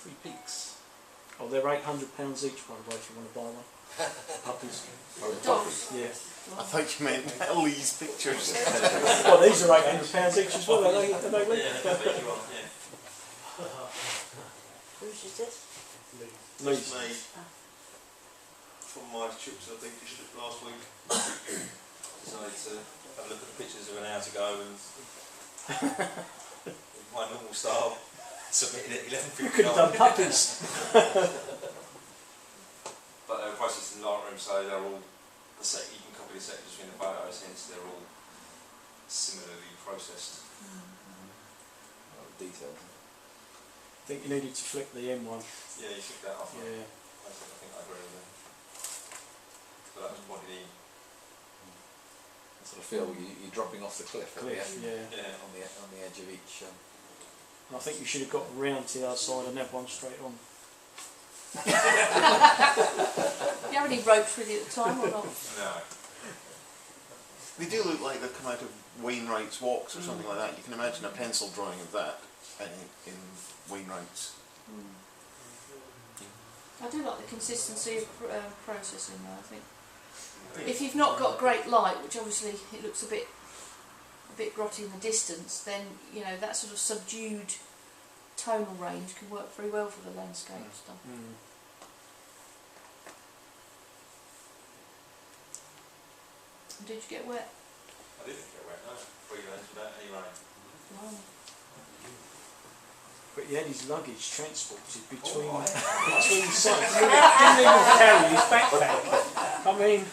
Three Peaks. Oh, they're £800 each, by the way, if you want to buy one. Puppies. Oh, the Dogs. puppies. Yeah. I thought you meant all these pictures. Well, these are £800 each as well, are they, Lee? Yeah. Whose is this? Lee's. Me. From my trips, I think, district last week. Decided to have a look at the pictures of an hour to go and with my normal style submitted at 11:59. You could have done puppies. But they were processed in the lightroom, so they're all the set. You can copy the sectors between the photos, hence they're all similarly processed. Detailed. I think you needed to flick the M one. Yeah, you took that off. Yeah. I think I agree with that. But that was pointed in. I sort of feel you're dropping off the cliff. At the end, Yeah. on the edge of each. I think you should have got round to the other side and have one straight on. Do you have any ropes with you at the time or not? No. They do look like they've come out of Wainwright's Walks or something like that. You can imagine a pencil drawing of that in Wainwright's. I do like the consistency of processing though, I think. If you've not got great light, which obviously it looks a bit grotty in the distance, then you know that sort of subdued tonal range can work very well for the landscape stuff. And did you get wet? I didn't get wet, no. 3 days without any rain. No. But he had his luggage transported between Oh, between sites. He didn't even carry his backpack. I mean,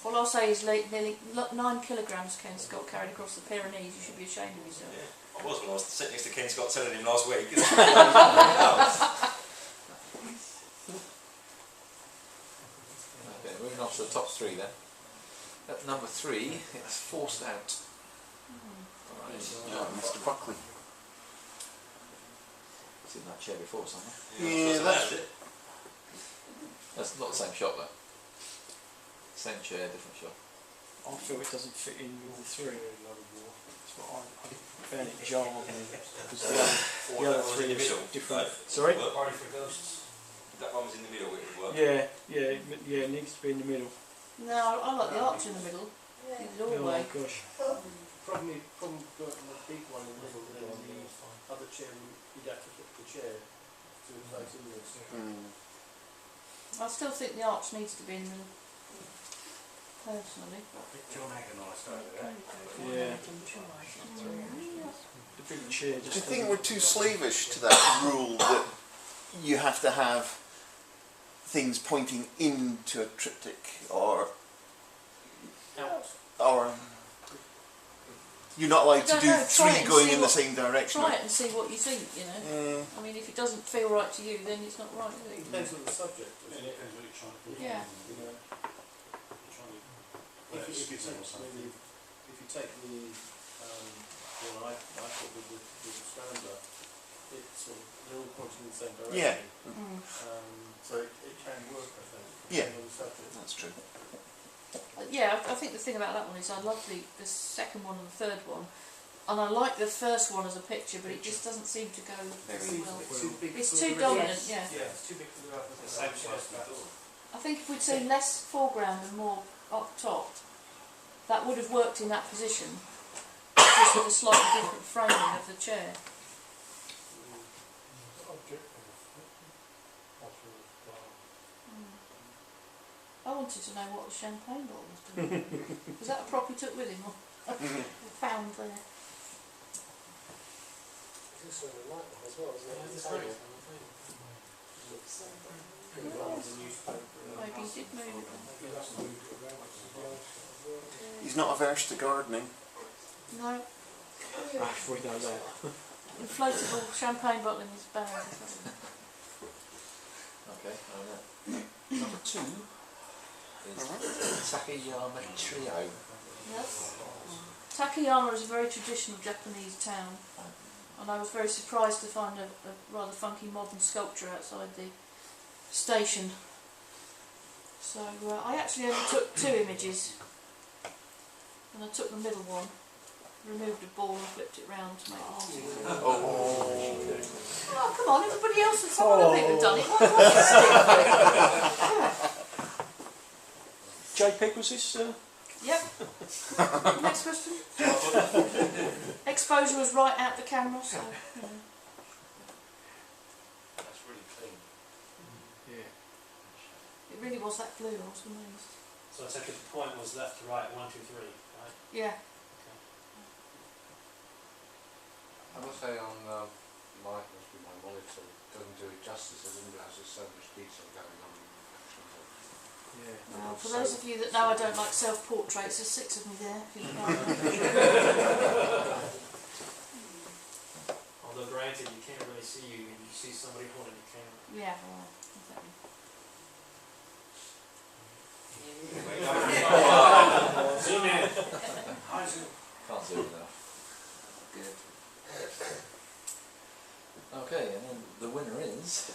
All I'll say is nearly 9 kilograms Ken Scott carried across the Pyrenees. You should be ashamed of yourself. Yeah, I was when I was sitting next to Ken Scott telling him last week. Okay, moving on to the top 3 then. At number 3, it's Forced Out. Oh, Mr. Buckley. Seen that chair before, somewhere. Yeah, that's it. That's not the same shot though. Same chair, different shot. I feel it doesn't fit in with the 3. That's what I found it jarring because the other 3 are different. Sorry? Party for Ghosts. That one was in the middle, it would work. Yeah, it needs to be in the middle. No, I like the arch in the middle. The doorway. Oh gosh. Problem putting the big one in the middle, then the other chair, you'd have to flip the chair to face inwards. I still think the arch needs to be in the middle. Personally. John agonised over that. Yeah. The big chair just. Do you think we're too slavish to that rule that you have to have things pointing into a triptych or you're not allowed to do 3 going in the same direction? Try it and see what you think, you know. I mean, if it doesn't feel right to you, then it's not right, is it? It depends on the subject, doesn't it? Depends what you're trying to put. Yeah. You know, if you take the one I thought with the stander, it's sort of, they're all pointing in the same direction. Yeah. So it can work, I think. Yeah. On the subject. That's true. Yeah, I think the thing about that one is I love the second one and the third one, and I like the first one as a picture, but it just doesn't seem to go very well. It's too dominant, yeah. Yeah, it's too big for the same size as the door. I think if we'd seen less foreground and more up top, that would have worked in that position, just with a slightly different framing of the chair. I wanted to know what the champagne bottle was doing. Was that a prop he took with him or found there? It's also the light one as well, isn't it? Maybe he did move it then. He's not averse to gardening. No, We know that. inflatable champagne bottle in his bag. Okay, number 2 is Takayama Trio. Yes. Takayama is a very traditional Japanese town, and I was very surprised to find a rather funky modern sculpture outside the station. So I actually only took 2 images, and I took the middle one, removed a ball and flipped it round to make it easier. Oh. Oh, come on, everybody else and some other people have done it. Why can't you stick with it? JPEG was this? Yep. Next question. Exposure was right out the camera, so. You know. That's really clean. Yeah. It really was that blue, I was amazed. So I take it the point was left to right, 1, 2, 3, right? Yeah. I must say on my monitor, it doesn't do it justice, it doesn't have so much detail going on in the reflections of Yeah. Well, for those of you that know I don't like self-portraits, there's 6 of me there. If you look like Although granted, you can't really see you when you see somebody holding the camera. yeah, well, exactly. Zoom in. Can't do enough. Good. Okay, and then the winner is...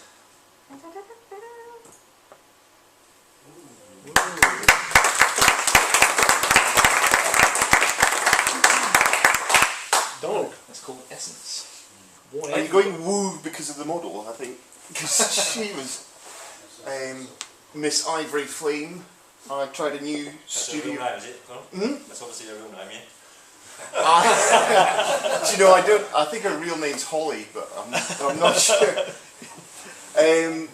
Dog. That's called Essence. Are you going woo because of the model? I think because she was Miss Ivory Flame. I tried a new studio. That's a real name, is it? Hmm? That's obviously a real name, yeah. Do you know, I think her real name's Holly, but I'm not sure.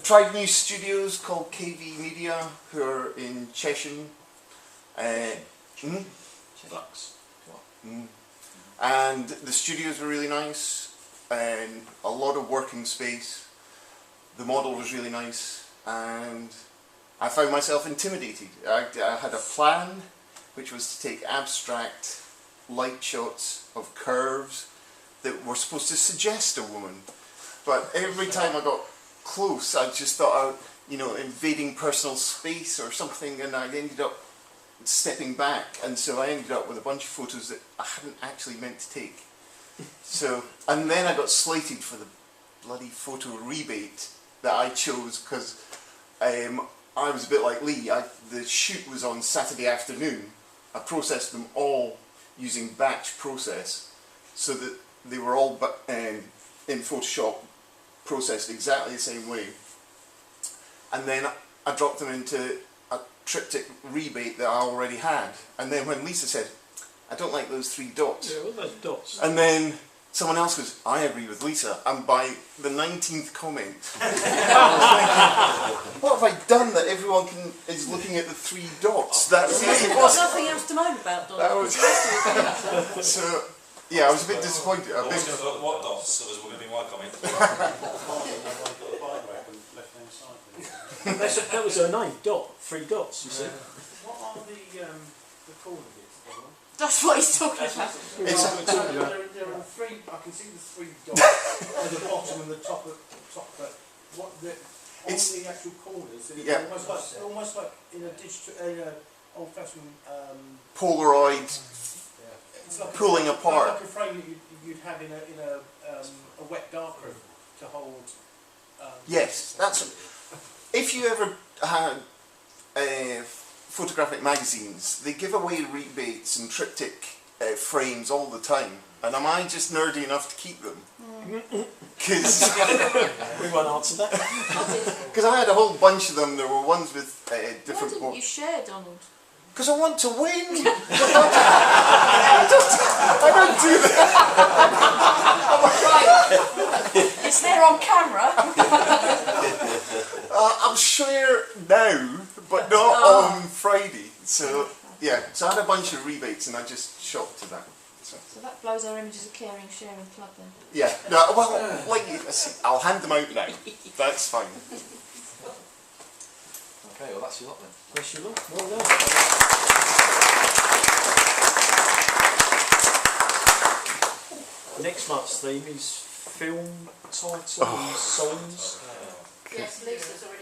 Tried new studios called KV Media, who are in Cheshire. Flux. And the studios were really nice, and a lot of working space. The model was really nice, and I found myself intimidated. I had a plan, which was to take abstract light shots of curves that were supposed to suggest a woman. But every time I got close, I just thought, invading personal space or something, and I ended up stepping back, and so I ended up with a bunch of photos that I hadn't actually meant to take. So, and then I got slated for the bloody photo rebate that I chose because I was a bit like Lee. The shoot was on Saturday afternoon. I processed them all using batch process, so that they were all in Photoshop processed exactly the same way. And then I dropped them into a triptych rebate that I already had. And then when Lisa said, I don't like those 3 dots. Yeah, what are those dots? And then someone else goes, I agree with Lisa. And by the 19th comment, I was thinking, what have I done that everyone is looking at the 3 dots? That's There's nothing else to moan about, Don. That was so. Yeah, I was a bit disappointed. What dots? So there's going to be my comment. That was her name, Dot. 3 dots, you see. What are the corner bits? That's what he's talking about. There are 3. I can see the 3 dots at the bottom and the top. But what on the actual corners? It's almost like in a old-fashioned Polaroid it's like pulling apart. Like a frame that you'd have in a wet darkroom to hold. Yes, that's. If you ever had photographic magazines, they give away rebates and triptych frames all the time. And am I just nerdy enough to keep them? Because We won't answer that. I had a whole bunch of them. There were ones with different. Why didn't you share, Donald? Because I want to win. I don't do that. Right. It's there on camera. I'm sure now, but not on Friday. So yeah, so I had a bunch of rebates, and I just shopped to that. So that blows our images of caring, sharing club then. yeah, no, well, I'll hand them out now. That's fine. Okay, well that's your lot then. Yes, you will. Well done. Next month's theme is film titles and songs. Yes, Lisa's already